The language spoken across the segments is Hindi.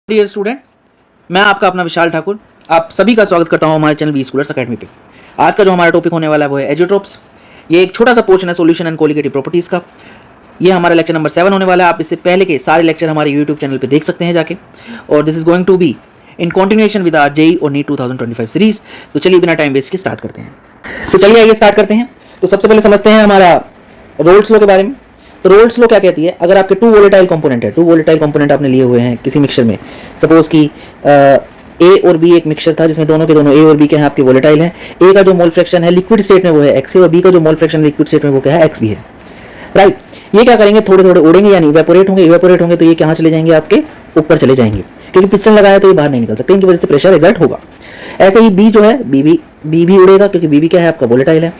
डियर स्टूडेंट, मैं आपका अपना विशाल ठाकुर आप सभी का स्वागत करता हूं हमारे चैनल बी स्कूलर्स अकेडमी पे। आज का जो हमारा टॉपिक होने वाला है वो है एजियोट्रोप्स। ये एक छोटा सा पोर्शन है सॉल्यूशन एंड कोलिगेटिव प्रॉपर्टीज़ का। ये हमारा लेक्चर नंबर 7 होने वाला है। आप इससे पहले के सारे लेक्चर हमारे यूट्यूब चैनल पे देख सकते हैं जाके, और this is going to be in continuation with our JEE और नीट 2025 सीरीज। तो चलिए बिना टाइम वेस्ट के स्टार्ट करते हैं। तो चलिए आइए स्टार्ट करते हैं। तो सबसे पहले समझते हैं हमारा रोल्स लॉ के बारे में। तो रोल्स लॉ क्या कहती है, अगर आपके टू वोलेटाइल कंपोनेंट है, टू वोलेटाइल कंपोनेंट आपने लिए हुए हैं किसी मिक्सचर में, सपोज कि ए और बी एक मिक्सचर था जिसमें दोनों के दोनों ए और बी के हैं आपके वोलेटाइल हैं। ए का जो मोल फ्रैक्शन है लिक्विड स्टेट में वो है एक्स और बी का जो मोल फ्रैक्शन लिक्विड स्टेट में वो क्या है एक्स भी है, राइट। ये क्या करेंगे, थोड़े थोड़े उड़ेंगे यानी इवेपोरेट होंगे। इवेपोरेट होंगे तो ये कहाँ चले जाएंगे, आपके ऊपर चले जाएंगे, क्योंकि पिस्टन लगाया तो ये बाहर नहीं निकल सकते, इनकी वजह से प्रेशर एक्सर्ट होगा। ऐसे ही बी जो है बी भी उड़ेगा, क्योंकि बी क्या है आपका वोलेटाइल है।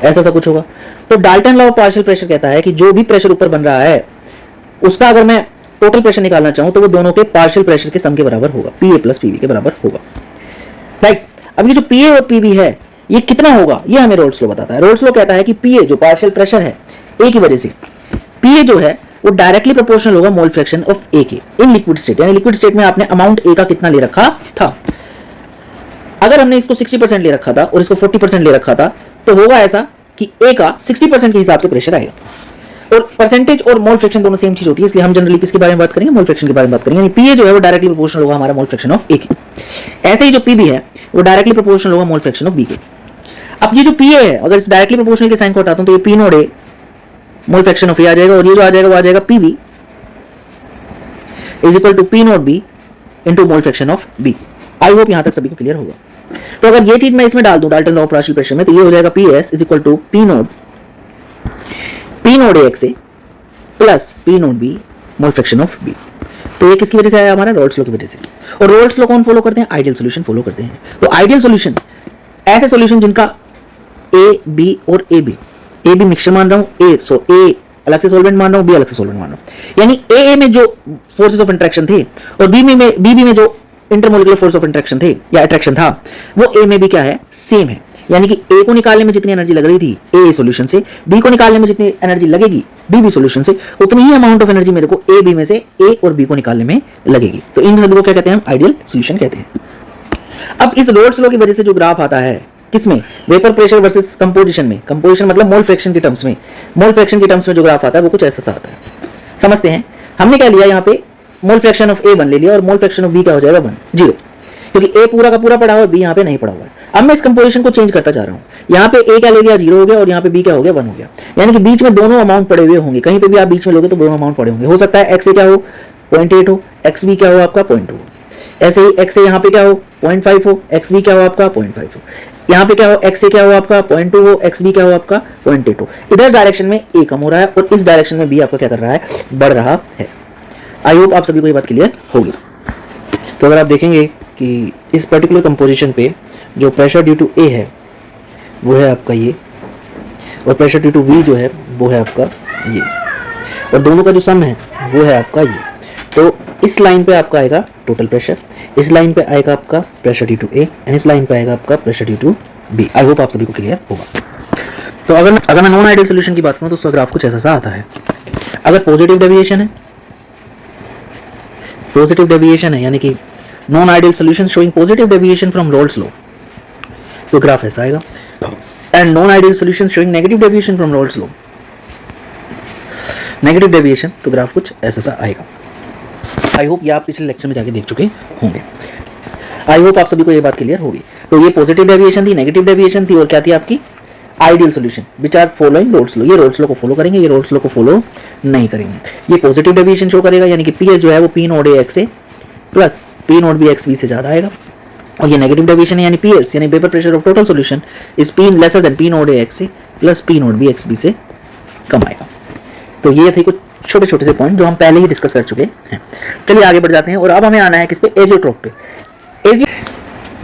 ऐसा सब कुछ होगा। तो Dalton law of partial pressure कहता है कि जो भी प्रेशर ऊपर बन रहा है उसका अगर मैं टोटल प्रेशर निकालना चाहूं तो वो दोनों के पार्शियल प्रेशर के सम के बराबर होगा, पीए प्लस पीवी के बराबर होगा, राइट। अब ये जो पीए और पीवी है ये कितना होगा, ये हमें रोल्स लॉ बताता है। रोल्स लॉ कहता है कि पीए जो पार्शियल प्रेशर है ए की वजह से, पीए जो है वो डायरेक्टली प्रोपोर्शनल होगा मोल फ्रैक्शन ऑफ ए के इन लिक्विड स्टेट, यानी लिक्विड स्टेट में आपने अमाउंट ए का कितना ले रखा था। अगर हमने इसको 60% ले रखा था और इसको 40% ले रखा था तो होगा ऐसा कि ए का 60% के हिसाब से प्रेशर आएगा। और परसेंटेज और मोल फ्रैक्शन दोनों सेम चीज होती है, इसलिए हम जनरली किसके बारे में बात करेंगे, मोल फ्रैक्शन के बारे में बात करेंगे। यानी पीए जो है वो डायरेक्टली प्रोपोर्शनल होगा हमारा मोल फ्रैक्शन ऑफ ए के। ऐसे ही जो पीबी है वो डायरेक्टली प्रोपोर्शनल होगा मोल फ्रैक्शन ऑफ बी के। अब ये जो पीए है, अगर इस डायरेक्टली प्रोपोर्शनल के साइन को हटाता हूं तो ये P naught A mole fraction of A आ जाएगा, और ये जो आ जाएगा वो आ जाएगा PB is equal to P naught B into mole fraction of B. I hope यहां तक सभी को क्लियर होगा। तो अगर ये चीज मैं इसमें डाल दूं Dalton law of partial pressure में, तो ये हो जाएगा PS is equal to P naught A X A plus P naught B mole fraction of B. तो ये किसकी वजह से आया, हमारा रोल्स लॉ की वजह से। और रोल्स लॉ कौन फॉलो करते हैं, आइडियल सॉल्यूशन फॉलो करते हैं। तो आइडियल सॉल्यूशन ऐसे सॉल्यूशन जिनका ए बी और ए बी मिक्सचर मान रहा हूं, ए सो ए अलग से सॉल्वेंट मान रहा हूं, बी अलग से सॉल्वेंट मान रहा हूं, यानी ए में जो फोर्सेस ऑफ इंटरेक्शन थे और बी में जो इंटरमोलिकुलर फोर्स ऑफ इंटरेक्शन थे या अट्रैक्शन था वो ए में भी क्या है, सेम है। यानी कि ए को निकालने में जितनी एनर्जी लग रही थी ए सॉल्यूशन से, बी को निकालने में जितनी एनर्जी लगेगी बी सॉल्यूशन से, उतनी ही अमाउंट ऑफ एनर्जी मेरे को ए बी में से ए और बी को निकालने में लगेगी। तो इन सभी को क्या कहते हैं, हम आइडियल सॉल्यूशन कहते हैं। अब इस रोल्स लॉ की वजह से जो ग्राफ आता है किसमें, वेपर प्रेशर वर्सेस कंपोजिशन में, कंपोजिशन मतलब मोल फ्रैक्शन की टर्म्स में, मोल फ्रैक्शन की टर्म्स में जो ग्राफ आता है वो कुछ ऐसा आता है। समझते हैं, हमने क्या लिया यहाँ पे, मोल फ्रैक्शन ऑफ ए 1 ले लिया और मोल फ्रैक्शन ऑफ बी क्या हो जाएगा 1 0, क्योंकि ए पूरा का पूरा पड़ा हुआ है, बी यहाँ पे नहीं पड़ा हुआ है। अब मैं इस कंपोजिशन को चेंज करता जा रहा हूँ, यहाँ पे ए क्या ले लिया 0 हो गया और यहाँ पे बी क्या हो गया 1 हो गया, यानी कि बीच में दोनों अमाउंट पड़े हुए होंगे। कहीं पे भी आप बीच में लोगे तो दोनों अमाउंट पड़े होंगे। हो सकता है एक्स ए क्या हो 0.8 हो, एक्स बी क्या हो आपका 0.2 हो, ऐसे ही एक्स ए यहाँ पे क्या हो 0.5 हो, एक्स बी क्या हो आपका 0.5 हो, यहाँ पे क्या हो एक्स ए क्या हो आपका 0.2 हो, एक्स बी क्या हो आपका 0.8 हो। इधर डायरेक्शन में ए कम हो रहा है और इस डायरेक्शन में बी आपका क्या कर रहा है, बढ़ रहा है। आई होप आप सभी को ये बात क्लियर होगी। तो अगर आप देखेंगे कि इस पर्टिकुलर कंपोजिशन पे जो प्रेशर ड्यू टू ए है वो है आपका ये, और प्रेशर ड्यू टू वी जो है वो है आपका ये, और दोनों का जो सम है वो है आपका ये। तो इस लाइन पे आपका आएगा टोटल प्रेशर, इस लाइन पे आएगा आपका pressure due to A and इस लाइन पे आएगा आपका pressure due to B. I hope आप सभी को क्लियर होगा। तो अगर मैं नॉन आइडियल सोल्यूशन की बात करूँ तो उसका ग्राफ कुछ ऐसा आता है। अगर पॉजिटिव डेविएशन है, पॉजिटिव डेविएशन है यानी कि non ideal solution showing positive deviation from Raoult's law, तो ग्राफ ऐसा आएगा। And non ideal solution showing negative deviation from Raoult's law, negative deviation, तो ग्राफ कुछ ऐसा आएगा। आई होप ये आप पिछले लेक्चर में जाके देख चुके होंगे। आई होप आप सभी को ये बात क्लियर होगी। तो ये पॉजिटिव डेविएशन थी, नेगेटिव डेविएशन थी, और क्या थी आपकी ideal solution which are following Raoult's law. ये रोल्स लॉ को फॉलो करेंगे, ये रोल्स लॉ को फॉलो नहीं करेंगे। ये पॉजिटिव डेविएशन शो करेगा, यानी कि पीएस जो है वो P naught A X A plus P naught B X B से ज्यादा आएगा, और ये नेगेटिव डेविएशन है यानी पीएस यानी vapour pressure of total solution is P lesser than P naught A X A plus P naught B X B से कम आएगा। तो ये थे कुछ छोटे छोटे से पॉइंट जो हम पहले ही डिस्कस कर चुके हैं। चलिए आगे बढ़ जाते हैं, और अब हमें आना है किस पे, एजियोट्रोप पे।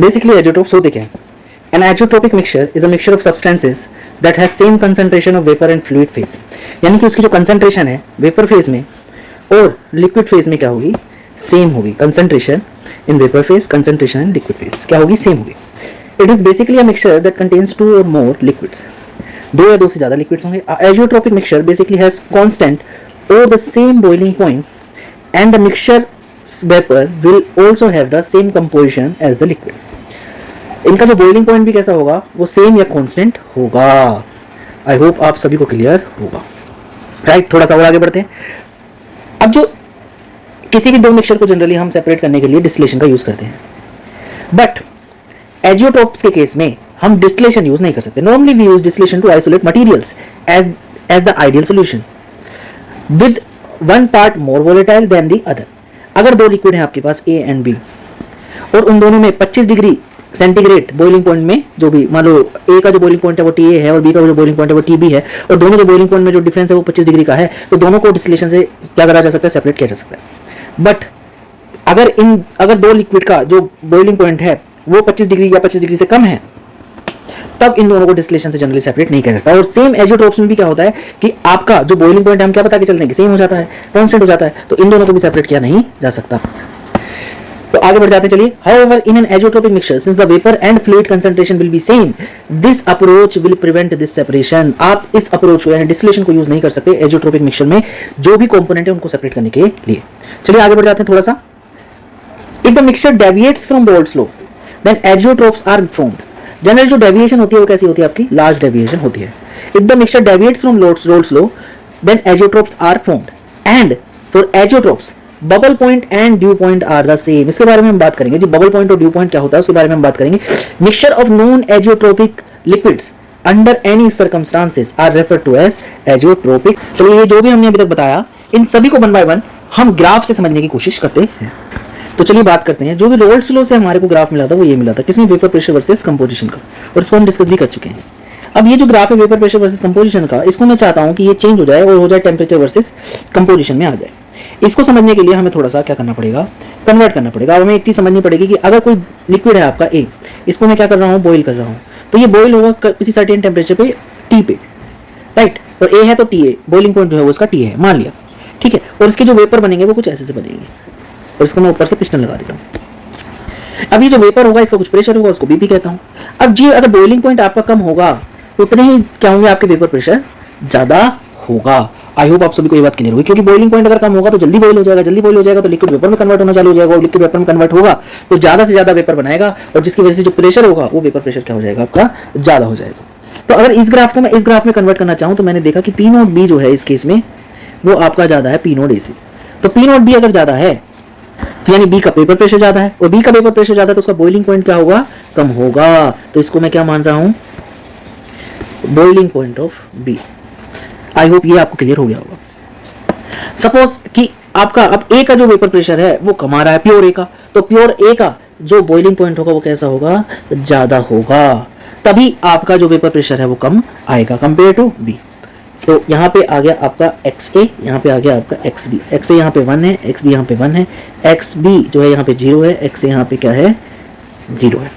बेसिकली एजियोट्रोप्स होते क्या है, an azeotropic mixture is a mixture of substances that has same concentration of vapour and fluid phase, यानी कि उसकी जो कंसंट्रेशन है वेपर फेज में और लिक्विड फेज में क्या होगी, सेम होगी। Concentration in vapour phase, concentration in liquid phase क्या होगी, सेम होगी। It is basically a mixture that contains 2 और मोर लिक्विड्स, 2 या 2 से ज्यादा लिक्विड्स होंगे। Azeotropic mixture basically has constant or the same boiling point and the mixture vapour will also have the same composition as the liquid. इनका जो बॉइलिंग पॉइंट भी कैसा होगा, वो सेम या कॉन्स्टेंट होगा। आई होप आप सभी को क्लियर होगा, राइट। थोड़ा सा और आगे बढ़ते हैं। अब जो किसी भी दो मिक्सचर को जनरली हम सेपरेट करने के लिए डिस्टिलेशन का यूज करते हैं, बट एजियोट्रोप्स के केस में हम डिस्टिलेशन यूज नहीं कर सकते। Normally we use distillation to isolate materials as the ideal solution with one part more volatile than the other. अगर दो लिक्विड है आपके पास ए एंड बी, और उन दोनों में 25 डिग्री सेंटीग्रेड बॉइलिंग पॉइंट में, जो भी मान लो ए का जो बॉइलिंग पॉइंट है वो टी ए है और बी का जो बॉइलिंग पॉइंट है वो टी बी है, और दोनों के बॉइलिंग पॉइंट में जो डिफरेंस है वो 25 डिग्री का है, तो दोनों को डिस्टिलेशन से क्या करा जा सकता है, सेपरेट किया जा सकता है। बट अगर दो लिक्विड का जो बॉइलिंग पॉइंट है वो 25 डिग्री या 25 डिग्री से कम है, तब इन दोनों को डिस्टिलेशन से जनरली सेपरेट नहीं किया जाता। और सेम एजियोट्रोप्स में भी क्या होता है कि आपका जो बॉइलिंग पॉइंट है हम क्या पता कि चल रहे हैं कि सेम हो जाता है, कांस्टेंट हो जाता है, तो इन दोनों को भी सेपरेट किया नहीं जा सकता। तो आगे बढ़ जाते हैं, चलिए। However in an azeotropic mixture since the vapour and fluid concentration will be same, this approach will prevent this separation. आप इस अप्रोच को यानी डिस्टिलेशन को यूज नहीं कर सकते एजियोट्रोपिक मिक्सचर में जो भी कंपोनेंट है उनको सेपरेट करने के लिए। चलिए आगे बढ़ जाते हैं थोड़ा सा। If the mixture deviates from Raoult's law then azeotropes are formed. General जो डेविएशन होती है वो कैसी होती है, आपकी लार्ज डेविएशन होती है। If the mixture deviates from Raoult's law then azeotropes are formed and for azeotropes bubble point and dew point are the same. इसके बारे में हम बात करेंगे जी, बबल पॉइंट और ड्यू पॉइंट क्या होता है उसके बारे में हम बात करेंगे। Mixture of non azeotropic liquids under any circumstances are referred to as azeotropic. चलिए ये जो भी हमने अभी तक बताया इन सभी को वन बाय वन हम ग्राफ से समझने की कोशिश करते हैं। तो चलिए बात करते हैं। जो भी रोल्स लॉ से हमारे को ग्राफ मिला था वो ये मिला था, किसमें, वेपर प्रेशर वर्सेस कंपोजिशन का, और इसको हम डिस्कस भी कर चुके हैं। अब ये जो ग्राफ है वेपर प्रेशर वर्सेस कंपोजिशन का, इसको मैं चाहता हूं कि ये चेंज हो जाए और हो जाए टेम्परेचर वर्सेस कंपोजिशन में आ जाए। इसको समझने के लिए हमें थोड़ा सा क्या करना पड़ेगा, कन्वर्ट करना पड़ेगा। और हमें एक चीज समझनी पड़ेगी कि अगर कोई लिक्विड है आपका ए, इसको मैं क्या कर रहा हूँ, बॉइल कर रहा हूँ, तो ये बॉइल होगा किसी सर्टेन टेम्परेचर पे टी पे, राइट। और ए है तो टी ए, बॉइलिंग पॉइंट जो है वो इसका टी है, मान लिया, ठीक है। और इसके जो वेपर बनेंगे वो कुछ ऐसे से बनेंगे, और इसको मैं ऊपर से पिस्टन लगा देता हूँ। अब ये जो वेपर होगा इसका कुछ प्रेशर होगा, उसको बीपी कहता हूँ। अब जी अगर बॉइलिंग पॉइंट आपका कम होगा तो उतने ही क्या होंगे, आपके वेपर प्रेशर ज्यादा होगा। आई होप आप सभी को ये बात क्लियर होगी, क्योंकि बॉइलिंग पॉइंट अगर कम होगा तो जल्दी बॉइल हो जाएगा, जल्दी बॉइल हो जाएगा तो लिक्विड वेपर में कन्वर्ट होना चालू हो जाएगा, और लिक्विड वेपर में कन्वर्ट होगा तो ज्यादा से ज्यादा वेपर बनाएगा, और जिसकी वजह से जो प्रेशर होगा वो वेपर प्रेशर क्या हो जाएगा, आपका ज्यादा हो जाएगा। तो अगर इस ग्राफ को मैं इस ग्राफ में कन्वर्ट करना चाहूँ तो मैंने देखा कि पी नोट बी जो है इस केस में वो आपका ज्यादा है पी नोट ए से। तो पी नोट बी अगर ज्यादा है तो यानी बी का वेपर प्रेशर ज्यादा है, और बी का वेपर प्रेशर ज्यादा है तो उसका बॉइलिंग पॉइंट क्या होगा, कम होगा। तो इसको मैं क्या मान रहा हूं, boiling point of B. I hope ये आपको क्लियर हो गया होगा। सपोज कि आपका अब ए का जो वेपर प्रेशर है वो कम आ रहा है प्योर ए का, तो प्योर ए का जो बॉइलिंग पॉइंट होगा वो कैसा होगा, ज्यादा होगा, तभी आपका जो वेपर प्रेशर है वो कम आएगा कंपेयर टू बी। तो यहाँ पे आ गया आपका एक्स ए, यहाँ पे आ गया आपका एक्स बी। एक्स ए यहाँ पे 1 है, एक्स बी यहाँ पे 1 है, एक्स बी जो है यहाँ पे 0 है, एक्स ए यहाँ पे क्या है, 0 है।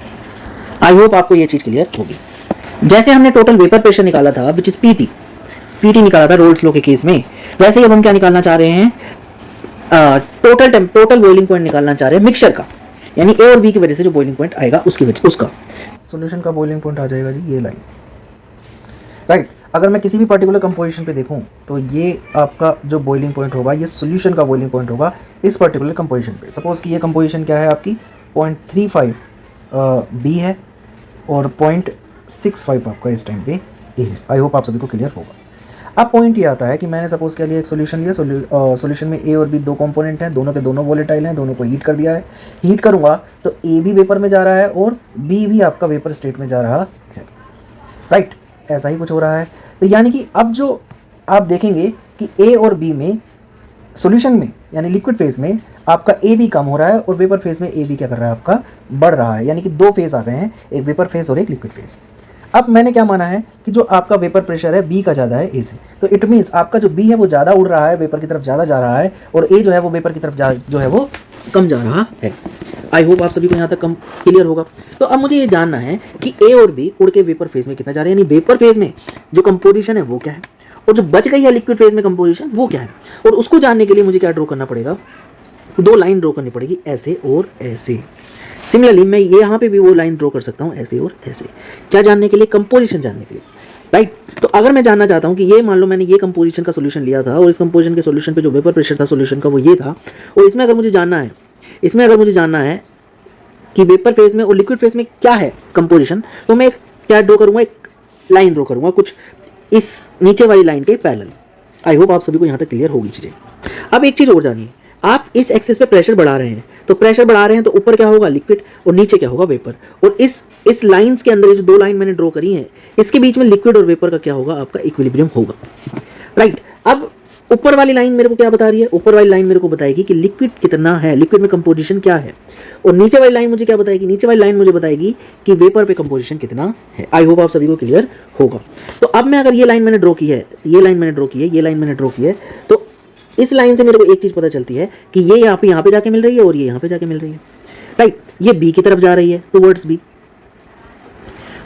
आई होप आपको ये चीज क्लियर होगी। जैसे हमने टोटल वेपर प्रेशर निकाला था विच इज पीटी, पीटी निकाला था रोल्स लॉ के केस में, वैसे ही अब हम क्या निकालना चाह रहे हैं, टोटल बॉइलिंग पॉइंट निकालना चाह रहे हैं मिक्सचर का, यानी ए और बी की वजह से जो बॉइलिंग पॉइंट आएगा उसकी वजह उसका सॉल्यूशन का बॉइलिंग पॉइंट आ जाएगा जी ये लाइन, राइट। अगर मैं किसी भी पर्टिकुलर कंपोजिशन पे देखूं तो ये आपका जो बॉइलिंग पॉइंट होगा ये सॉल्यूशन का बॉइलिंग पॉइंट होगा इस पर्टिकुलर कंपोजिशन पे। सपोज कि ये कंपोजिशन क्या है आपकी 0.35 बी है और 0.65 आपका इस टाइम पे ए है। आई होप आप सभी को क्लियर होगा। अब पॉइंट ये आता है कि मैंने सपोज के लिए एक सॉल्यूशन लिया, सॉल्यूशन में ए और बी दो कंपोनेंट हैं, दोनों के दोनों वोलेटाइल हैं, दोनों को हीट कर दिया है। हीट करूँगा तो ए भी वेपर में जा रहा है और बी भी आपका वेपर स्टेट में जा रहा है, राइट। ऐसा ही कुछ हो रहा है। तो यानी कि अब जो आप देखेंगे कि ए और बी में सॉल्यूशन में यानी लिक्विड फेज में आपका ए भी कम हो रहा है और वेपर फेज में ए भी क्या कर रहा है, आपका बढ़ रहा है। यानी कि दो फेज आ गए हैं, एक वेपर फेज और एक लिक्विड फेज। अब मैंने क्या माना है कि जो आपका वेपर प्रेशर है बी का ज़्यादा है ए से, तो इट मीन्स आपका जो बी है वो ज़्यादा उड़ रहा है, वेपर की तरफ ज़्यादा जा रहा है, और ए जो है वो वेपर की तरफ जो है वो कम जा रहा है। आई होप आप सभी को यहाँ तक कम क्लियर होगा। तो अब मुझे ये जानना है कि ए और बी उड़ के वेपर फेज में कितना जा रहे हैं, यानी वेपर फेज में जो कंपोजिशन है वो क्या है, और जो बच गई है लिक्विड फेज में कंपोजिशन वो क्या है। और उसको जानने के लिए मुझे क्या ड्रॉ करना पड़ेगा, दो लाइन ड्रॉ करनी पड़ेगी, ऐसे और ऐसे। सिमिलरली मैं ये यहाँ पे भी वो लाइन ड्रॉ कर सकता हूँ, ऐसे और ऐसे। क्या जानने के लिए, कंपोजिशन जानने के लिए, राइट। तो अगर मैं जानना चाहता हूँ कि ये मान लो मैंने ये कंपोजिशन का सॉल्यूशन लिया था और इस कंपोजिशन के सॉल्यूशन पे जो वेपर प्रेशर था सॉल्यूशन का वो ये था, और इसमें अगर मुझे जानना है इसमें अगर मुझे जानना है कि वेपर फेज में और लिक्विड फेज में क्या है कंपोजिशन, तो मैं क्या ड्रॉ करूँगा, एक लाइन ड्रॉ करूँगा कुछ इस नीचे वाली लाइन के पैरेलल। आई होप आप सभी को यहाँ तक क्लियर होगी चीज़ें। अब एक चीज़ और जानिए, आप इस एक्सिस पे प्रेशर बढ़ा रहे हैं, तो प्रेशर बढ़ा रहे हैं तो ऊपर क्या होगा, लिक्विड, और नीचे क्या होगा, वेपर। और इस लाइंस के अंदर ये जो दो लाइन मैंने ड्रॉ करी हैं, इसके बीच में लिक्विड और वेपर का क्या होगा, आपका इक्विलिब्रियम होगा, राइट। अब ऊपर वाली लाइन मेरे को क्या बता रही है, ऊपर वाली लाइन मेरे को बताएगी कि लिक्विड कितना है, लिक्विड में कंपोजिशन क्या है, और नीचे वाली लाइन मुझे क्या बताएगी, नीचे वाली लाइन मुझे बताएगी कि वेपर पे कंपोजिशन कितना है। आई होप आप सभी को क्लियर होगा। तो अब मैं अगर ये लाइन मैंने ड्रॉ की है, ये लाइन मैंने ड्रॉ की है, ये लाइन मैंने ड्रॉ की है, तो इस लाइन से मेरे को एक चीज़ पता चलती है कि ये यहाँ पे जाके मिल रही है और ये यहाँ पे जाके मिल रही है, राइट। ये बी की तरफ जा रही है टुवर्ड्स बी,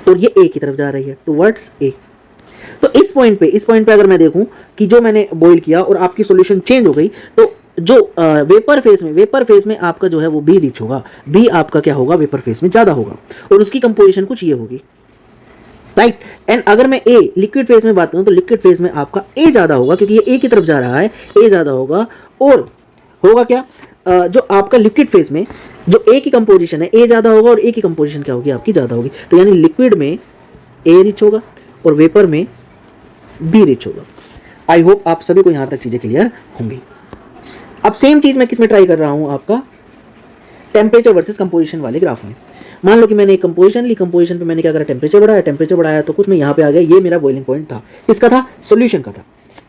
और ये ए की तरफ जा रही है टुवर्ड्स ए। तो इस पॉइंट पे अगर मैं देखूं कि जो मैंने बॉईल किया और आपकी सॉल्यूशन चेंज हो गई, तो जो वेपर फेज में आपका जो है वो बी रिच होगा, बी आपका क्या होगा, वेपर फेज में ज़्यादा होगा, और उसकी कंपोजिशन कुछ ये होगी, राइट। एंड अगर मैं ए लिक्विड फेज में बात करूं तो लिक्विड फेज में आपका ए ज़्यादा होगा, क्योंकि ये ए की तरफ जा रहा है, ए ज़्यादा होगा। और होगा क्या, जो आपका लिक्विड फेज में जो ए की कंपोजिशन है, ए ज़्यादा होगा, और ए की कंपोजिशन क्या होगी, आपकी ज़्यादा होगी। तो यानी लिक्विड में ए रिच होगा और वेपर में बी रिच होगा। आई होप आप सभी को यहाँ तक चीज़ें क्लियर होंगी। अब सेम चीज़ मैं किस में ट्राई कर रहा हूँ, आपका टेम्परेचर वर्सेस कंपोजिशन वाले ग्राफ में। मान लो कि मैंने एक कंपोजिशन ली, कंपोजिशन पे मैंने क्या करा, टेम्परेचर बढ़ाया तो कुछ मैं यहाँ पे आ गया, ये मेरा बॉइलिंग पॉइंट था, इसका था, सॉल्यूशन का था,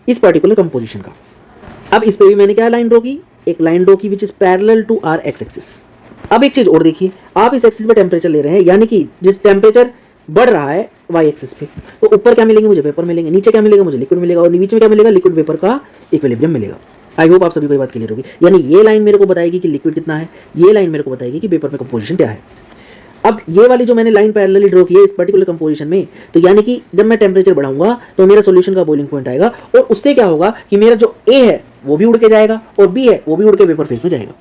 इस पर्टिकुलर कंपोजिशन का। अब इस पे भी मैंने क्या लाइन ड्रॉ की, एक लाइन ड्रॉ की which is parallel to our X axis. अब एक चीज़ और देखिए, आप इस एक्सिस पे टेम्परेचर ले रहे हैं, यानी कि जिस टेम्परेचर बढ़ रहा है वाई एक्सिस पे, तो ऊपर क्या मिलेंगे, मुझे वेपर मिलेंगे, नीचे क्या मिलेगा, मुझे लिक्विड मिलेगा, और बीच में क्या मिलेगा, लिक्विड वेपर का इक्विलिब्रियम मिलेगा। आई होप आप सभी को ये बात क्लियर होगी। यानी ये लाइन मेरे को बताएगी कि लिक्विड कितना है, ये लाइन मेरे को बताएगी कि वेपर में कंपोजिशन क्या है। अब ये वाली जो मैंने लाइन पैरेलली ड्रॉ की है इस पर्टिकुलर कंपोजिशन में, तो यानी कि जब मैं टेम्परेचर बढ़ाऊंगा तो मेरा सॉल्यूशन का बॉइलिंग पॉइंट आएगा, और उससे क्या होगा कि मेरा जो ए है वो भी उड़ के जाएगा, और बी है वो भी उड़ के वेपर फेज में जाएगा,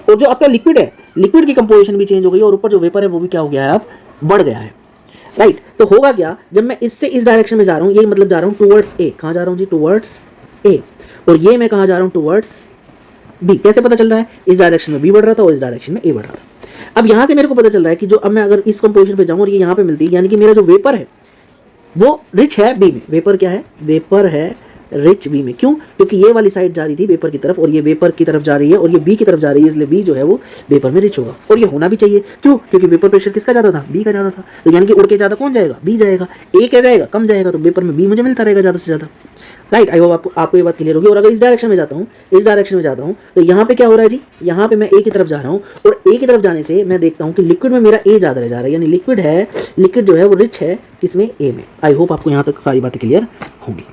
और जो आपका लिक्विड है, लिक्विड की कंपोजिशन भी चेंज हो गई, और ऊपर जो वेपर है वो भी क्या हो गया है, अब बढ़ गया है, राइट। तो होगा क्या, जब मैं इससे इस डायरेक्शन में जा रहा हूँ, ये मतलब जा रहा हूँ टुवर्ड्स ए, कहाँ जा रहा हूँ जी, टुवर्ड्स ए, और ये मैं कहाँ जा रहा हूँ, टुवर्ड्स बी। कैसे पता चल रहा है, इस डायरेक्शन में बी बढ़ रहा था और इस डायरेक्शन में ए बढ़ रहा था। अब यहाँ से मेरे को पता चल रहा है कि जो अब मैं अगर इस कंपोजिशन पे जाऊँ और ये यहाँ पे मिलती है, यानी कि मेरा जो वेपर है वो रिच है बी में, वेपर क्या है, वेपर है रिच बी में। क्यों, क्योंकि ये वाली साइड जा रही थी वेपर की तरफ, और ये वेपर की तरफ जा रही है, और ये बी की तरफ जा रही है, इसलिए बी जो है वो वेपर में रिच होगा, और ये होना भी चाहिए। क्यों, क्योंकि वेपर प्रेशर किसका ज़्यादा था, बी का ज़्यादा था, तो यानी कि उड़ के ज़्यादा कौन जाएगा, बी जाएगा, ए क्या जाएगा, कम जाएगा, तो वेपर में बी मुझे मिलता रहेगा ज़्यादा से ज़्यादा, राइट। आई होप आपको ये बात क्लियर होगी। और अगर इस डायरेक्शन में जाता हूँ, तो यहाँ पे क्या हो रहा है जी, यहाँ पे मैं ए की तरफ जा रहा हूँ, और ए की तरफ जाने से मैं देखता हूँ कि लिक्विड में मेरा ए ज़्यादा रह जा रहा है, यानी लिक्विड जो है वो रिच है किसमें, ए में। आई होप आपको यहाँ तक सारी बातें क्लियर होंगी।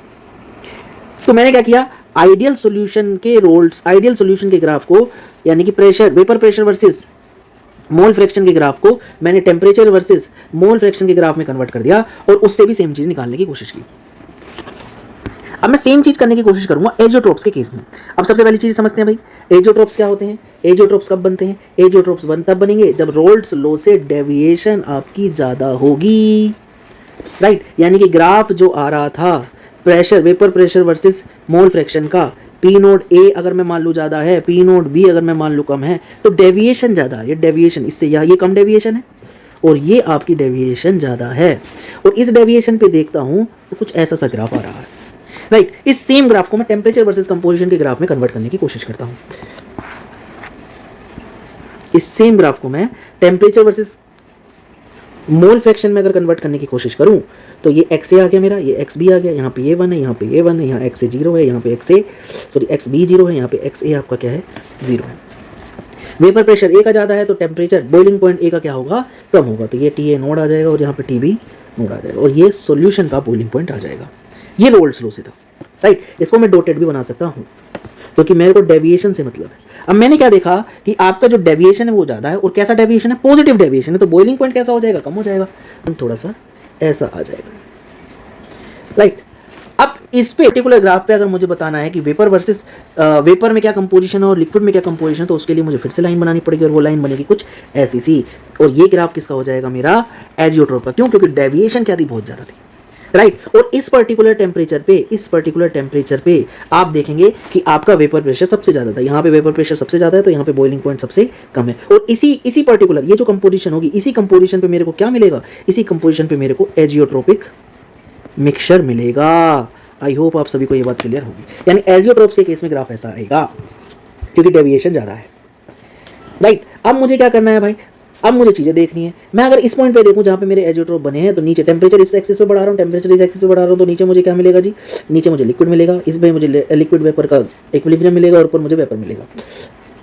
तो मैंने क्या किया, आइडियल सॉल्यूशन के ग्राफ को, यानी कि vapour pressure versus mole fraction के ग्राफ को मैंने टेम्परेचर वर्सेस मोल फ्रैक्शन के ग्राफ में कन्वर्ट कर दिया, और उससे भी सेम चीज़ निकालने की कोशिश की। अब मैं सेम चीज़ करने की कोशिश करूंगा एजियोट्रोप्स के केस में। अब सबसे पहली चीज़ समझते हैं भाई, एजियोट्रोप्स क्या होते हैं, एजियोट्रोप्स कब बनते हैं, एजियोट्रोप्स तब बनेंगे जब रोल्स लॉ से डेविएशन आपकी ज़्यादा होगी, राइट। यानी कि ग्राफ जो आ रहा था pressure, vapour pressure versus mole fraction का, पी नोड ए अगर मैं मान लूँ ज़्यादा है, पी नोड बी अगर मैं मान लूँ कम है, तो डेविएशन ज़्यादा है, ये डेविएशन इससे ये कम डेविएशन है, और ये आपकी डेविएशन ज़्यादा है, और इस डेविएशन पे देखता हूँ तो कुछ ऐसा सा ग्राफ आ रहा है, राइट। इस सेम ग्राफ को मैं टेम्परेचर वर्सेस कंपोजिशन के ग्राफ में कन्वर्ट करने की कोशिश करता हूँ। इस सेम ग्राफ को मैं टेम्परेचर वर्सेस मोल फ्रैक्शन में अगर कन्वर्ट करने की कोशिश करूं, तो ये एक्स ए आ गया मेरा, ये एक्स बी आ गया, यहाँ पे ये 1 है, यहाँ पे ये 1 है, यहाँ एक्स ए 0 है, यहाँ पे एक्स बी 0 है, यहाँ पे एक्स ए आपका क्या है, 0 है। वेपर प्रेशर ए का ज़्यादा है तो टेम्परेचर बॉइलिंग पॉइंट ए का क्या होगा, कम होगा, तो ये टी ए नोड आ जाएगा, और यहाँ पे टी बी नोड आ जाएगा, और ये सॉल्यूशन का बॉइलिंग पॉइंट आ जाएगा। ये रोल्स लॉ से था, राइट। इसको मैं डॉटेड भी बना सकता हूँ, क्योंकि मेरे को डेविएशन से मतलब है। अब मैंने क्या देखा कि आपका जो डेविएशन है वो ज़्यादा है, और कैसा डेविएशन है, पॉजिटिव डेविएशन है, तो बॉइलिंग पॉइंट कैसा हो जाएगा, कम हो जाएगा, थोड़ा सा ऐसा आ जाएगा, राइट। अब इस पे पर्टिकुलर ग्राफ पे अगर मुझे बताना है कि वेपर वर्सेस वेपर में क्या कंपोजिशन है और लिक्विड में क्या कंपोजिशन है, तो उसके लिए मुझे फिर से लाइन बनानी पड़ेगी, और वो लाइन बनेगी कुछ ऐसी सी, और ये ग्राफ किसका हो जाएगा, मेरा एजियोट्रोप का। क्यों, क्योंकि डेविएशन क्या थी, बहुत ज़्यादा थी, राइट। और इस पर्टिकुलर टेम्परेचर पे आप देखेंगे कि आपका वेपर प्रेशर सबसे ज़्यादा था, यहाँ पे वेपर प्रेशर सबसे ज़्यादा है, तो यहाँ पे बॉइलिंग पॉइंट सबसे कम है। और इसी पर्टिकुलर ये जो कंपोजिशन होगी, इसी कंपोजिशन पे मेरे को क्या मिलेगा, इसी कंपोजिशन पे मेरे को एजियोट्रोपिक मिक्सचर मिलेगा। आई होप आप सभी को ये बात क्लियर होगी। यानी एजियोट्रोप्स के केस में ग्राफ ऐसा आएगा क्योंकि डेविएशन ज़्यादा है, राइट। अब मुझे क्या करना है भाई, अब मुझे चीज़ें देखनी है। मैं अगर इस पॉइंट पे देखूं जहाँ पे मेरे एजियोट्रोप बने हैं, तो नीचे टेम्परेचर इस एक्सिस पे बढ़ा रहा हूँ, टेम्परेचर इस एक्सिस पे बढ़ा रहा हूँ, तो नीचे मुझे क्या मिलेगा जी, नीचे मुझे लिक्विड मिलेगा, इसमें मुझे लिक्विड वेपर का इक्विलिब्रियम मिलेगा और ऊपर मुझे वेपर मिलेगा,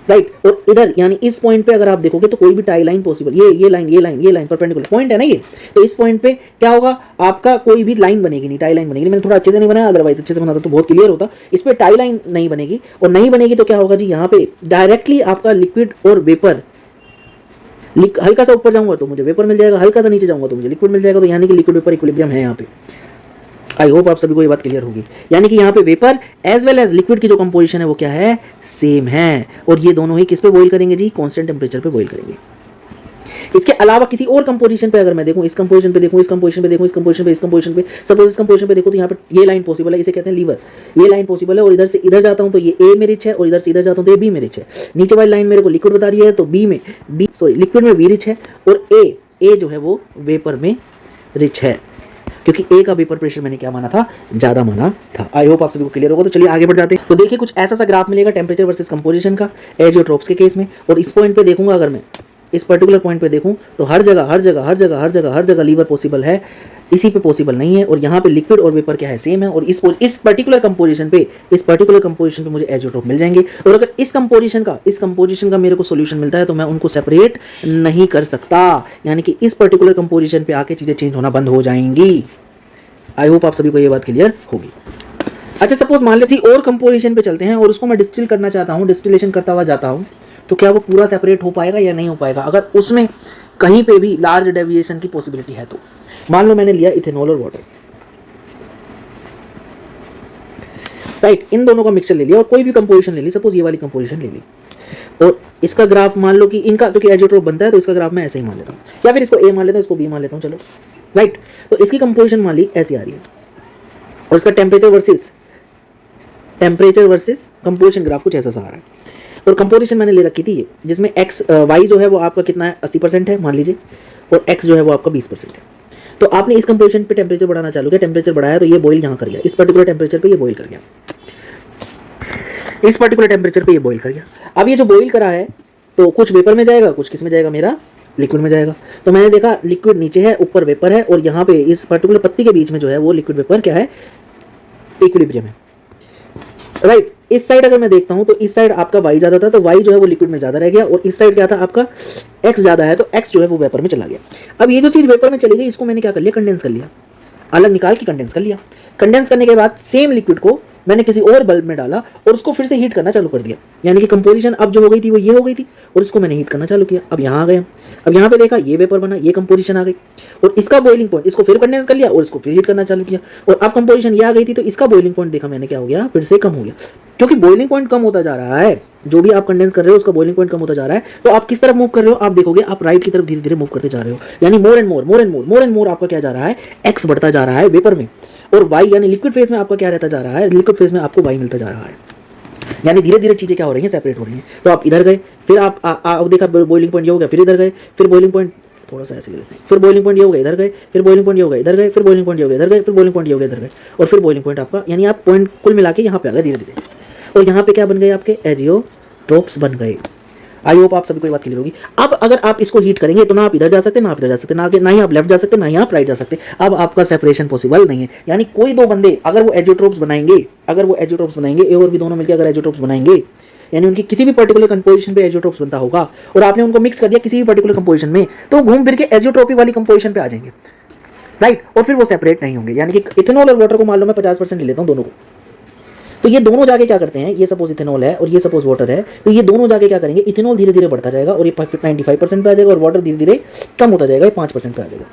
राइट। और इधर यानी इस पॉइंट पे अगर आप देखोगे तो कोई भी टाई लाइन पॉसिबल, ये लाइन परपेंडिकुलर पॉइंट है ना ये, तो इस पॉइंट पे क्या होगा, आपका कोई भी लाइन बनेगी नहीं, टाई लाइन बनेगी। मैंने थोड़ा अच्छे से नहीं बनाया, अदरवाइज अच्छे से बनाता तो बहुत क्लियर होता। इस पे टाई लाइन नहीं बनेगी, और नहीं बनेगी तो क्या होगा जी, यहाँ पे डायरेक्टली आपका लिक्विड और वेपर, हल्का सा ऊपर जाऊंगा तो मुझे वेपर मिल जाएगा, हल्का सा नीचे जाऊंगा तो मुझे लिक्विड मिल जाएगा। तो यानी कि लिक्विड वेपर इक्विलिब्रियम है यहाँ पे। आई होप आप सभी को ये बात क्लियर होगी। यानी कि यहाँ पे vapour as well as liquid की जो कंपोजिशन है वो क्या है, सेम है। और ये दोनों ही किस पे बॉईल करेंगे जी, कांस्टेंट टेम्परेचर पे बॉईल करेंगे। इसके अलावा किसी और कंपोजिशन पे अगर मैं देखूं, इस कंपोजिशन पे देखूं, इस कंपोजिशन पे देखूं, इस कंपोजिशन पे, इस कंपोजिशन पे, सपोज इस कंपोजिशन पे देखो तो यहाँ पे ये लाइन पॉसिबल है, इसे कहते हैं लीवर। ये लाइन पॉसिबल है और इधर से इधर जाता हूं तो ये ए में रिच है, और इधर से इधर जाता हूं तो ये बी में रिच है। नीचे वाली लाइन मेरे को लिक्विड बता रही है तो लिक्विड में बी रिच है, और ए जो है वो वेपर में रिच है, क्योंकि ए का वेपर प्रेशर मैंने क्या माना था, ज़्यादा माना था। आई होप आप सभी को क्लियर होगा। तो चलिए आगे बढ़ जाते हैं। तो देखिए कुछ ऐसा सा ग्राफ मिलेगा टेम्परेचर वर्सेस कंपोजिशन का एजियोट्रोप्स के केस में। और इस पॉइंट पे देखूंगा, अगर मैं इस पर्टिकुलर पॉइंट पे देखूं तो हर जगह लीवर पॉसिबल है, इसी पे पॉसिबल नहीं है। और यहाँ पे लिक्विड और वेपर क्या है, सेम है। और इस पर्टिकुलर कंपोजिशन पे मुझे एजियोट्रोप मिल जाएंगे। और अगर इस कंपोजिशन का मेरे को सोल्यूशन मिलता है तो मैं उनको सेपरेट नहीं कर सकता, यानी कि इस पर्टिकुलर कंपोजिशन पे आके चीज़ें चेंज होना बंद हो जाएंगी। आई होप आप सभी को ये बात क्लियर होगी। अच्छा, सपोज मान लीजिए और कंपोजिशन पे चलते हैं और उसको मैं डिस्टिल करना चाहता हूँ, डिस्टिलेशन करता हुआ जाता हूँ, तो क्या वो पूरा सेपरेट हो पाएगा या नहीं हो पाएगा, अगर उसमें कहीं पे भी लार्ज डेविएशन की पॉसिबिलिटी है तो। मान लो मैंने लिया इथेनॉल और वाटर, राइट, इन दोनों का मिक्सचर ले लिया और कोई भी कंपोजिशन ले ली, सपोज ये वाली कंपोजिशन ले ली, और इसका ग्राफ मान लो कि इनका, क्योंकि एजियोट्रोप बनता है तो इसका ग्राफ मैं ऐसे ही मान लेता हूँ, या फिर इसको ए मान लेता हूँ, इसको बी मान लेता हूँ, चलो, राइट। तो इसकी कंपोजिशन मान ली ऐसी आ रही है, और इसका टेम्परेचर वर्सेस कंपोजिशन ग्राफ कुछ ऐसा सा आ रहा है। और कंपोजिशन मैंने ले रखी थी ये, जिसमें वाई जो है वो आपका कितना है, 80% है मान लीजिए, और एक्स जो है वो आपका 20% है। तो आपने इस कंपोजिशन पे टेम्परेचर बढ़ाना चालू किया, टेम्परेचर बढ़ाया तो ये बॉईल यहाँ कर गया, इस पर्टिकुलर टेम्परेचर पे ये बॉईल कर गया, इस पर्टिकुलर टेम्परेचर पे ये बॉईल कर गया। अब ये जो बॉईल करा है तो कुछ वेपर में जाएगा, कुछ किस में जाएगा, मेरा लिक्विड में जाएगा। तो मैंने देखा लिक्विड नीचे है, ऊपर वेपर है, और यहाँ पे इस पर्टिकुलर पत्ती के बीच में जो है वो लिक्विड वेपर क्या है, इक्विलिब्रियम है, राइट। इस साइड अगर मैं देखता हूं तो इस साइड आपका y ज़्यादा था तो y जो है वो लिक्विड में ज़्यादा रह गया, और इस साइड क्या था आपका x ज़्यादा है तो x जो है वो वेपर में चला गया। अब ये जो चीज़ वेपर में चली गई, इसको मैंने क्या कर लिया, कंडेंस कर लिया, अलग निकाल के कंडेंस कर लिया। कंडेंस करने के बाद सेम लिक्विड को मैंने किसी और बल्ब में डाला और उसको फिर से हीट करना चालू कर दिया, यानी कि कंपोजिशन अब जो हो गई थी वो ये हो गई थी, और इसको मैंने हीट करना चालू किया। अब यहाँ आ गया, अब यहाँ पे देखा ये वेपर बना, ये कंपोजिशन आ गई, और इसका बॉइलिंग पॉइंट, इसको फिर कंडेंस कर लिया और इसको फिर हीट करना चालू किया, और अब कंपोजिशन ये आ गई थी, तो इसका बॉइलिंग पॉइंट देखा मैंने क्या हो गया, फिर से कम हो गया, क्योंकि बॉइलिंग पॉइंट कम होता जा रहा है। जो भी आप कंडेंस कर रहे हो उसका बॉइलिंग पॉइंट कम होता जा रहा है, तो आप किस तरफ मूव कर रहे हो, आप देखोगे आप राइट की तरफ धीरे धीरे मूव करते जा रहे हो, यानी मोर एंड मोर आपका क्या जा रहा है, एक्स बढ़ता जा रहा है वेपर में, और वाई यानी लिक्विड फेज में आपका क्या रहता जा रहा है, लिक्विड फेज में आपको वाई मिलता जा रहा है, यानी धीरे धीरे चीजें क्या हो रही हैं, सेपरेट हो रही हैं। तो आप इधर गए, फिर आप देखा बॉइलिंग पॉइंट ये हो गया, फिर इधर गए, फिर बॉइलिंग पॉइंट थोड़ा सा ऐसे ले लेते हैं, फिर बॉइलिंग पॉइंट ये हो गया, इधर गए, फिर बॉइलिंग पॉइंट ये हो गया, इधर गए, फिर बॉइलिंग पॉइंट ये हो गया, इधर गए, फिर बॉइलिंग पॉइंट ये हो गया, इधर गए, और फिर बॉइलिंग पॉइंट आपका, यानी आप पॉइंट कुल मिला के यहाँ पे आ गए धीरे धीरे, और यहाँ पे क्या बन गए, आपके एजियोट्रोप्स बन गए। आई होप आप सभी को ये बात क्लियर होगी। अब अगर आप इसको हीट करेंगे तो ना आप इधर जा सकते, ना आप इधर जा सकते, ना ही आप लेफ्ट जा सकते, ना ही आप राइट जा सकते। अब आपका सेपरेशन पॉसिबल नहीं है, यानी कोई दो बंदे अगर वो एजियोट्रोप्स बनाएंगे, ए और बी दोनों मिलकर अगर एजियोट्रोप्स बनाएंगे, यानी उनकी किसी भी पर्टिकुलर कंपोजिशन पे एजियोट्रोप्स बनता होगा, और आपने उनको मिक्स कर दिया किसी भी पर्टिकुलर कंपोजिशन में, तो घूम फिर के एजियोट्रोपिक वाली कंपोजिशन पे आ जाएंगे, राइट। और फिर वो सेपरेट नहीं होंगे, यानी कि इथेनॉल और वाटर को मान लो मैं 50% ले लेता हूँ दोनों को, तो ये दोनों जाके क्या करते हैं, ये सपोज इथेनॉल है और ये सपोज वाटर है, तो ये दोनों जाके क्या करेंगे, इथेनॉल धीरे धीरे बढ़ता जाएगा और ये 95% पे आ जाएगा, और वाटर धीरे धीरे कम होता जाएगा, ये 5% पे आ जाएगा,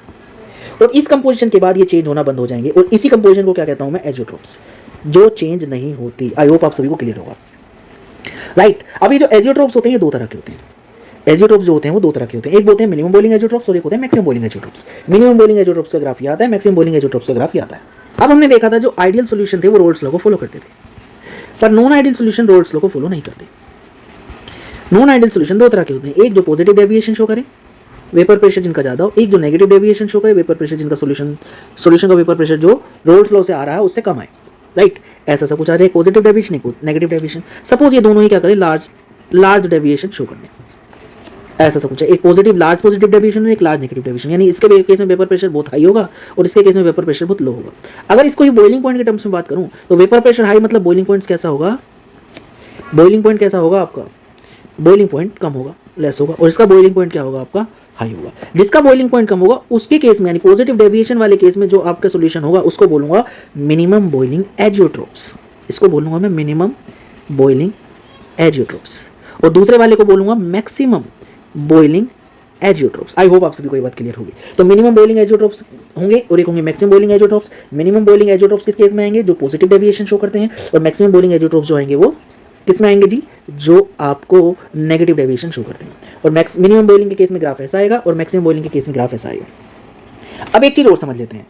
और इस कंपोजिशन के बाद ये चेंज होना बंद हो जाएंगे, और इसी कंपोजिशन को क्या कहता हूं मैं, एजियोट्रोप्स, जो चेंज नहीं होती। आई होप आप सभी को क्लियर होगा, राइट। अब ये जो एजियोट्रोप्स होते हैं ये दो तरह के होते हैं, एजियोट्रोप्स जो होते हैं वो दो तरह के होते हैं, एक होते हैं मिनिमम बॉइलिंग एजियोट्रोप्स और एक होते हैं maximum boiling azeotropes. Minimum boiling azeotropes का ग्राफ ये आता है, मैक्सिमम बॉइलिंग एजियोट्रोप्स का ग्राफ ये आता है। अब हमने देखा था जो आइडियल सोल्यूशन थे वो रोल्स लॉ को फॉलो करते थे, पर non ideal solution roles law को फॉलो नहीं करते। नॉन आइडियल सोल्यूशन दो तरह के होते हैं, एक जो पॉजिटिव डेविएशन शो करे वेपर प्रेशर जिनका ज़्यादा हो, एक जो नेगेटिव डेविएशन शो करे वेपर प्रेशर जिनका सोल्यूशन का वेपर प्रेशर जो रोल्स लॉ से आ रहा है उससे कम आए, राइट। ऐसा सब कुछ आ जाए, पॉजिटिव डेविएशन एक नेगेटिव डेविएशन। सपोज ये दोनों ही क्या करें, लार्ज डेविएशन शो करने, ऐसा सब कुछ है, एक लार्ज पॉजिटिव डेविएशन और एक लार्ज नेगेटिव डेविएशन, यानी इसके केस में वेपर प्रेशर बहुत हाई होगा और इसके केस में वेपर प्रेशर बहुत लो होगा। अगर इसको बॉइलिंग पॉइंट के टर्म्स में बात करूं तो वेपर प्रेशर हाई मतलब बॉइलिंग पॉइंट कैसा होगा, बॉइलिंग पॉइंट कैसा होगा आपका, बॉइलिंग पॉइंट कम होगा, लेस होगा, और इसका बॉइलिंग पॉइंट क्या होगा आपका, हाई होगा। जिसका बॉइलिंग पॉइंट कम होगा उसके केस में यानी पॉजिटिव डेविएशन वाले केस में जो आपका सोल्यूशन होगा उसको बोलूंगा मिनिमम बॉइलिंग एजियोट्रोप्स, इसको बोलूंगा मैं मिनिमम बॉइलिंग एजियोट्रोप्स, और दूसरे वाले को बोलूंगा मैक्सिमम बॉइलिंग एजियोट्रोप्स। आई होप आप सभी को ये बात क्लियर होगी। तो मिनिमम बॉइलिंग एजियोट्रोप्स होंगे और एक होंगे maximum boiling azeotropes. Minimum boiling azeotropes किस केस में आएंगे, जो पॉजिटिव डेविएशन शो करते हैं, और मैक्सिमम बॉइलिंग एजियोट्रोप्स जो आएंगे वो किस में आएंगे जी, जो आपको नेगेटिव डेविएशन शो करते हैं। और मिनिमम बॉइलिंग के केस में ग्राफ ऐसा आएगा और मैक्सिमम बॉइलिंग के केस में ग्राफ ऐसा आएगा। अब एक चीज और समझ लेते हैं,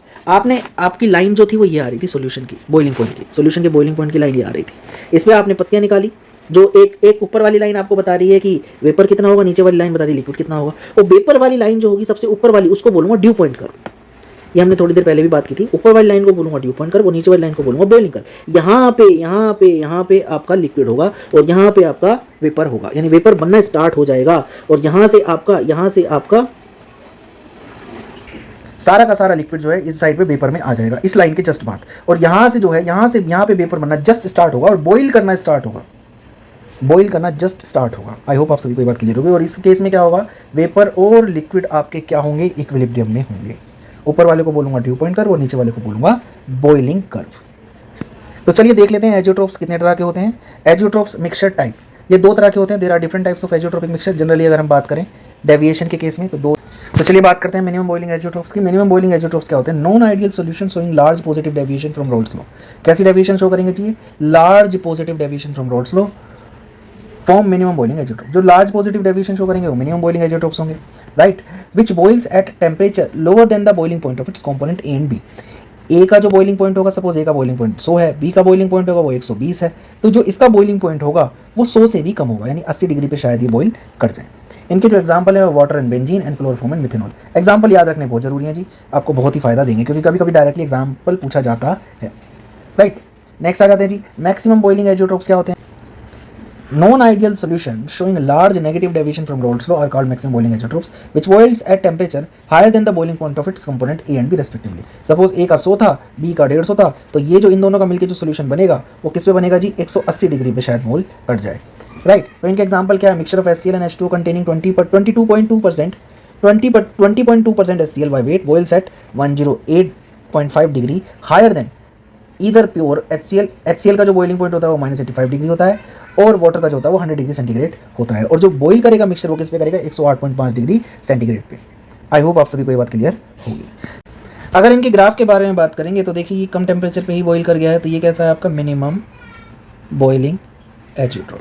आपकी लाइन जो थी वो ये आ रही थी सोल्यूशन की बॉइलिंग पॉइंट की, सोल्यूशन के बॉइलिंग पॉइंट की लाइन ये आ रही थी। इसमें आपने पत्तियां निकाली, जो एक ऊपर वाली लाइन आपको बता रही है कि वेपर कितना होगा, नीचे वाली लाइन बता रही है लिक्विड कितना होगा, और वेपर वाली लाइन जो होगी सबसे ऊपर वाली उसको बोलूंगा ड्यू पॉइंट कर्व। ये हमने थोड़ी देर पहले भी बात की थी, ऊपर वाली लाइन को बोलूंगा ड्यू पॉइंट कर्व और नीचे वाली लाइन को बोलूंगा बॉइलिंग कर्व। यहाँ पे आपका लिक्विड होगा और यहाँ पे आपका वेपर होगा, यानी वेपर बनना स्टार्ट हो जाएगा, और यहाँ से आपका सारा का सारा लिक्विड जो है इस साइड पे वेपर में आ जाएगा, इस लाइन के जस्ट बाद, और यहाँ से जो है यहाँ पे वेपर बनना जस्ट स्टार्ट होगा और बॉइल करना स्टार्ट होगा, बॉइल करना जस्ट स्टार्ट होगा। आई होप आप सभी को ये बात क्लियर होगी। और इस केस में क्या होगा, वेपर और लिक्विड आपके क्या होंगे, इक्विलिब्रियम में होंगे। ऊपर वाले को बोलूंगा ड्यू पॉइंट कर्व और नीचे वाले को बोलूंगा बॉइलिंग कर्व। तो चलिए देख लेते हैं एजियोट्रोप्स कितने तरह के होते हैं। एजियोट्रोप्स मिक्सचर टाइप, ये दो तरह के होते हैं। There are different types of azeotropic mixture. Generally अगर हम बात करें डेविएशन के केस में तो चलिए बात करते हैं मिनिमम बॉइलिंग एजियोट्रोप्स की। मिनिमम बॉइलिंग एजियोट्रोप्स क्या होते हैं, non ideal solution showing large positive deviation from Raoult's law. कैसी डेविएशन शो करेंगे जी, large positive deviation from Raoult's law form minimum boiling azeotrope. जो लार्ज पॉजिटिव डेविएशन शो करेंगे वो मिनिमम बॉइलिंग एजियोट्रोप्स होंगे, right, which boils at temperature lower than the boiling point of its component A and B. A का जो बॉइलिंग पॉइंट होगा, सपोज ए का बॉइलिंग पॉइंट 100 है, बी का बॉइलिंग पॉइंट होगा वो 120 है, तो जो इसका बॉइलिंग पॉइंट होगा वो 100 से भी कम होगा, यानी 80 डिग्री पे शायद ये बॉइल कर जाए। इनके जो एग्जांपल है water and benzene and chloroform and methanol. Example याद रखने बहुत जरूरी है जी, आपको बहुत ही फायदा देंगे, क्योंकि कभी कभी डायरेक्टली एग्जांपल पूछा जाता है, राइट। नेक्स्ट आ जाते हैं जी मैक्सिमम बॉइलिंग एजियोट्रोप्स क्या होते हैं। Non ideal solution showing large negative deviation from Raoult's law are called maximum boiling azeotrops, which boils at temperature higher than the boiling point of its component A and B respectively. Suppose A का 100 था, B का 150 था, तो ये जो इन दोनों का मिलकर जो सोल्यूशन बनेगा वो किस पे बनेगा जी, 180 डिग्री पे शायद बॉइल कर जाए, राइट। तो इनके एग्जांपल क्या है, mixture of HCl and H2 containing 20.2% HCl by weight boils at 108.5 degree higher than either pure HCl का जो बॉइलिंग पॉइंट होता है वो -85 डिग्री होता है, और वाटर का जो होता है वो 100 डिग्री सेंटीग्रेड होता है, और जो बॉइल करेगा मिक्सचर वो किस पे करेगा, 108.5 डिग्री सेंटीग्रेड पे। आई होप आप सभी को ये बात क्लियर होगी। अगर इनके ग्राफ के बारे में बात करेंगे तो देखिए ये कम टेम्परेचर पे ही बॉइल कर गया है, तो ये कैसा है आपका मिनिमम बॉइलिंग एजियोट्रोप,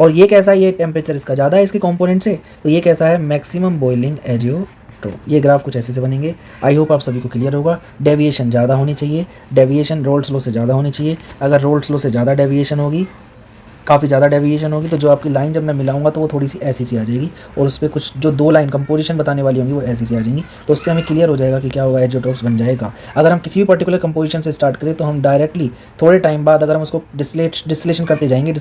और ये कैसा है, ये टेम्परेचर इसका ज़्यादा है इसके कॉम्पोनेंट से, तो ये कैसा है मैक्सिमम बॉइलिंग एजियोट्रोप। ये ग्राफ कुछ ऐसे से बनेंगे। आई होप आप सभी को क्लियर होगा। डेविएशन ज़्यादा होनी चाहिए, डेविएशन रोल्स लॉ से ज़्यादा होनी चाहिए। अगर रोल्स लॉ से ज़्यादा डेविएशन होगी, काफ़ी ज़्यादा डेविएशन होगी, तो जो आपकी लाइन जब मैं मिलाऊंगा तो वो थोड़ी सी ऐसी सी आ जाएगी, और उस पर कुछ जो दो लाइन कंपोजिशन बताने वाली होंगी वो ऐसी सी आ जाएंगी, तो उससे हमें क्लियर हो जाएगा कि क्या होगा, एजियोट्रोप्स बन जाएगा। अगर हम किसी भी पर्टिकुलर कंपोजिशन से स्टार्ट करें तो हम डायरेक्टली थोड़े टाइम बाद अगर हम उसको डिस्टिलेशन करते जाएंगे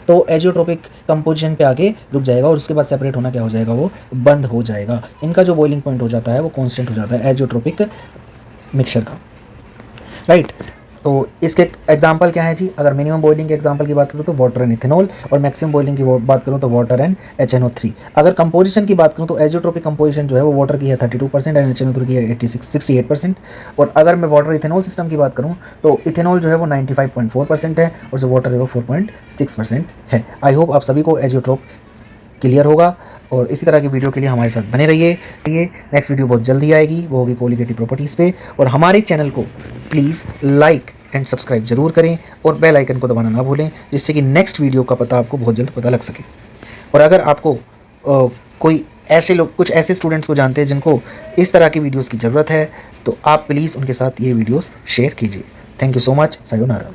तो एजियोट्रोपिक कंपोजिशन पे आके रुक जाएगा, और उसके बाद सेपरेट होना क्या हो जाएगा, वो बंद हो जाएगा। इनका जो बॉइलिंग पॉइंट हो जाता है वो कॉन्स्टेंट हो जाता है एजियोट्रोपिक मिक्सचर का, राइट। तो इसके एग्जांपल क्या है जी, अगर मिनिमम बॉइलिंग के एग्जांपल की बात करूँ तो वाटर एंड इथेनॉल, और मैक्सिमम बॉइलिंग की बात करूँ तो वाटर एंड HNO3। अगर कंपोजिशन की बात करूँ तो एजियोट्रोपिक कंपोजिशन जो है वो वाटर की है 32% एंड HNO3 की है 68%, और अगर मैं वाटर इथेनॉल सिस्टम की बात करूँ तो इथेनॉल जो है वो 95.4% है, और जो वाटर है वो 4.6% है। आई होप आप सभी को एजियोट्रोप क्लियर होगा, और इसी तरह की वीडियो के लिए हमारे साथ बने रहिए। ये नेक्स्ट वीडियो बहुत जल्दी आएगी, वो होगी कोलिगेटिव प्रॉपर्टीज़ पे, और हमारे चैनल को प्लीज़ लाइक एंड सब्सक्राइब जरूर करें, और बेल आइकन को दबाना ना भूलें, जिससे कि नेक्स्ट वीडियो का पता आपको बहुत जल्द पता लग सके। और अगर आपको कोई ऐसे लोग, कुछ ऐसे स्टूडेंट्स को जानते हैं जिनको इस तरह की वीडियोस की ज़रूरत है, तो आप प्लीज़ उनके साथ ये वीडियोस शेयर कीजिए। Thank you so much. Sayonara.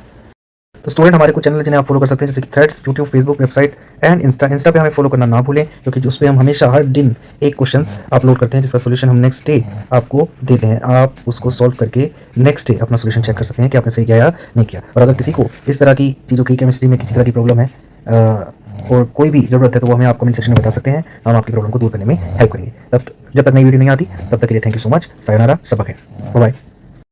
तो स्टूडेंट, हमारे कुछ चैनल जिन्हें आप फॉलो कर सकते हैं, जैसे कि threads, YouTube, Facebook, website and Insta पे हमें फॉलो करना ना भूलें, क्योंकि उस पर हम हमेशा हर दिन एक क्वेश्चंस अपलोड करते हैं जिसका सोल्यूशन हम नेक्स्ट डे आपको देते हैं। आप उसको सॉल्व करके नेक्स्ट डे अपना सोल्यूशन चेक कर सकते हैं कि आपने सही किया या नहीं किया। और अगर किसी को इस तरह की चीज़ों की, केमिस्ट्री में किसी तरह की प्रॉब्लम है और कोई भी ज़रूरत है, तो वो हमें आप कमेंट सेक्शन में बता सकते हैं, हम आपकी प्रॉब्लम को दूर करने में हेल्प करेंगे। जब तक नई वीडियो नहीं आती तब तक के लिए थैंक यू सो मच। सायोनारा, शब बखैर, बाय बाय।